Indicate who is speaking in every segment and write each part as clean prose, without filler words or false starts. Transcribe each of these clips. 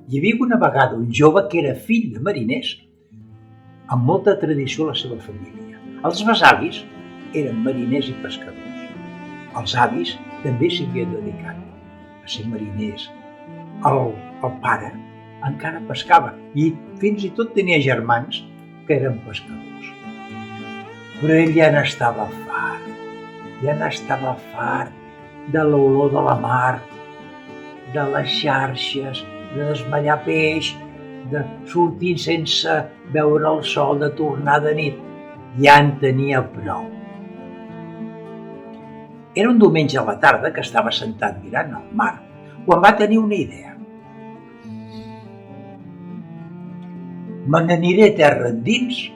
Speaker 1: Hi havia una vegada un jove que era fill de mariners amb molta tradició a la seva família. Els besavis eren mariners i pescadors. Els avis també s'hi havien dedicat a ser mariners. El pare encara pescava i fins i tot tenia germans que eren pescadors. Però ell ja n'estava fart de l'olor de la mar, de les xarxes, de desmallar peix, de sortir sense veure el sol, de tornar de nit. Ja en tenia prou. Era un diumenge a la tarda que estava sentat mirant el mar, quan va tenir una idea. Me n'aniré terra endins,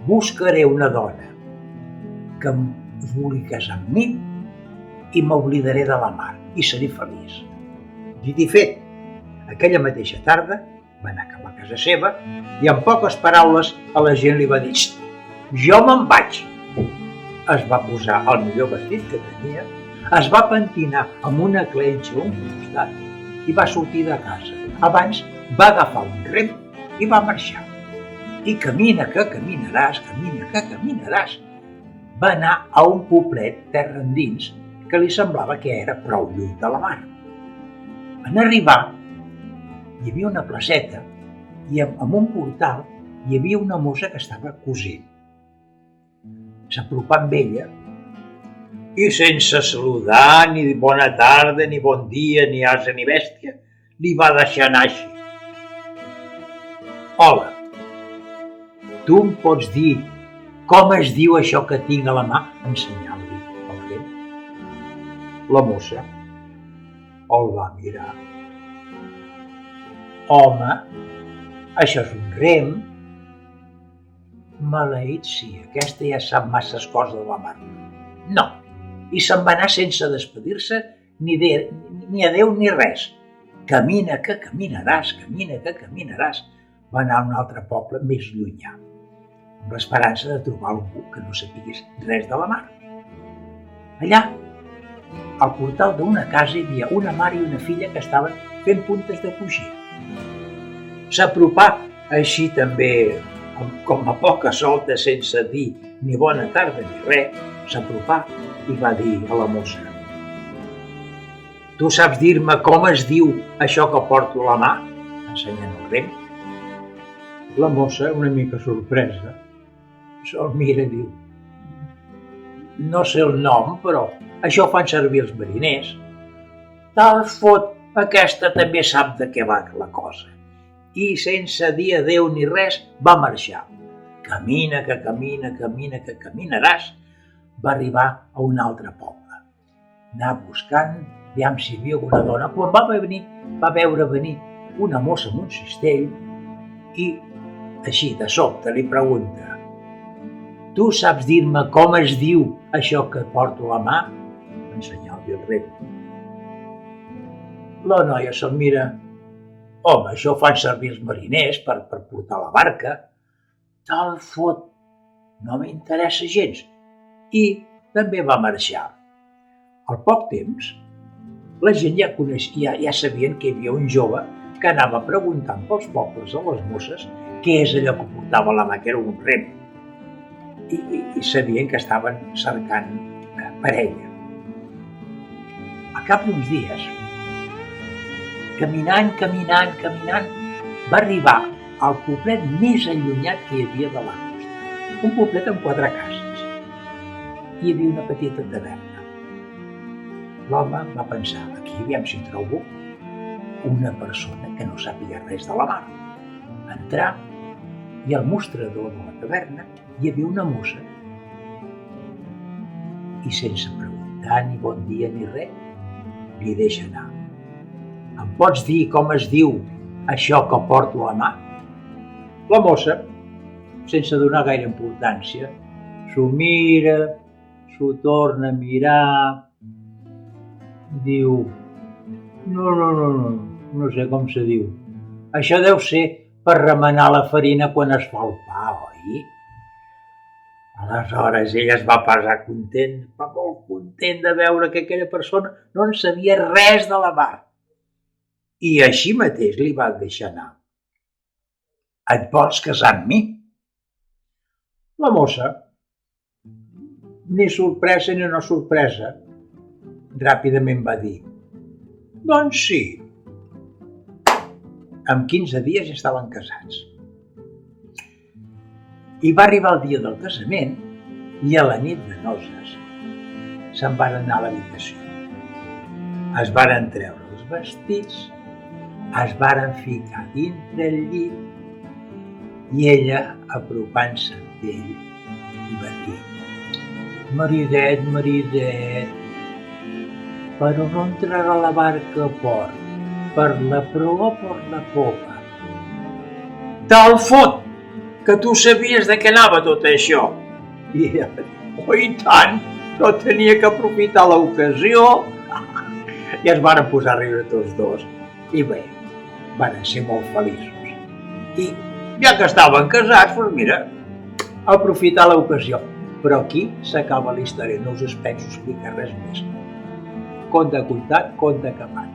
Speaker 1: buscaré una dona que es vulgui casar amb mi i m'oblidaré de la mar i seré feliç. Dit i fet, aquella mateixa tarda va anar cap a casa seva i amb poques paraules a la gent li va dir: jo me'n vaig. Es va posar el millor vestit que tenia, es va pentinar amb una clenxa a un costat i va sortir de casa. Abans va agafar un rem i va marxar. I camina que caminaràs, va anar a un poblet terra endins que li semblava que era prou lluny de la mar. En arribar, hi havia una placeta i amb un portal hi havia una mossa que estava cosint. S'apropà amb ella i sense saludar, ni bona tarda, ni bon dia, ni ase ni bèstia, li va deixar anar així. Hola, tu em pots dir com es diu això que tinc a la mà? Ensenyant-li el rem. La mossa el va mirar. Home, això és un rem. Maleït sí, aquesta ja sap masses coses de la mar. No, i se'n va anar sense despedir-se ni adéu ni res. Camina que caminaràs. Va anar a un altre poble més llunyà, amb l'esperança de trobar algú que no sapigués res de la mar. Allà, al portal d'una casa hi havia una mare i una filla que estaven fent puntes de coixí. S'apropà així també, com a poca solta, sense dir ni bona tarda ni res, s'apropà i va dir a la mossa: tu saps dir-me com es diu això que porto a la mà? Ensenyant el rem. La mossa, una mica sorpresa, se'l mira i diu: no sé el nom, però això ho fan servir els mariners. Te'l fot, aquesta també sap de què va la cosa. I sense dir adéu ni res va marxar. Camina que caminaràs, va arribar a un altre poble. Anar buscant, aviam si hi havia alguna dona. Quan va veure venir una mossa amb un cistell i així de sobte li pregunta: tu saps dir-me com es diu això que porto a la mà? Ensenyant-li el rem. La noia se'l mira: home, això ho fan servir els mariners per portar la barca. Te'l fot, no m'interessa gens. I també va marxar. Al poc temps, la gent ja sabien que hi havia un jove que anava preguntant pels pobles a les mosses què és allò que portava a la mà, que era un rem. I sabien que estaven cercant parella. Al cap d'uns dies, caminant, va arribar al poblet més allunyat que hi havia de la costa. Un poblet amb 4 cases. Hi havia una petita taverna. L'home va pensar: aquí aviam si trobo una persona que no sàpiga res de la mar. Entrà i al mostrador de la taverna hi havia una mossa. I sense preguntar ni bon dia ni res, li deixa anar. Em pots dir com es diu això que porto a la mà? La mossa, sense donar gaire importància, s'ho mira, s'ho torna a mirar, diu: no sé com se diu. Això deu ser per remenar la farina quan es fa el pa, oi? Aleshores ella es va posar content, va molt content de veure que aquella persona no en sabia res de la mar. I així mateix li va deixar anar. Et vols casar amb mi? La mossa, ni sorpresa ni no sorpresa, ràpidament va dir: doncs sí. En 15 dies ja estaven casats. I va arribar el dia del casament i a la nit de noces se'n van anar a l'habitació. Es varen treure els vestits, es varen ficar dintre el llit i ella, apropant-se amb ell, li va dir: maridet, maridet, per on entrarà la barca a port? Per la proa o per la popa? Te'l fot, que tu sabies de què anava tot això. I ella va dir: oh, i tant, no tenia que aprofitar l'ocasió. I es varen posar a riure tots dos. I bé, varen ser molt feliços. I ja que estaven casats, doncs mira, aprofitar l'ocasió. Però aquí s'acaba la història, no us penso explicar res més. Conte contat, conte acabat.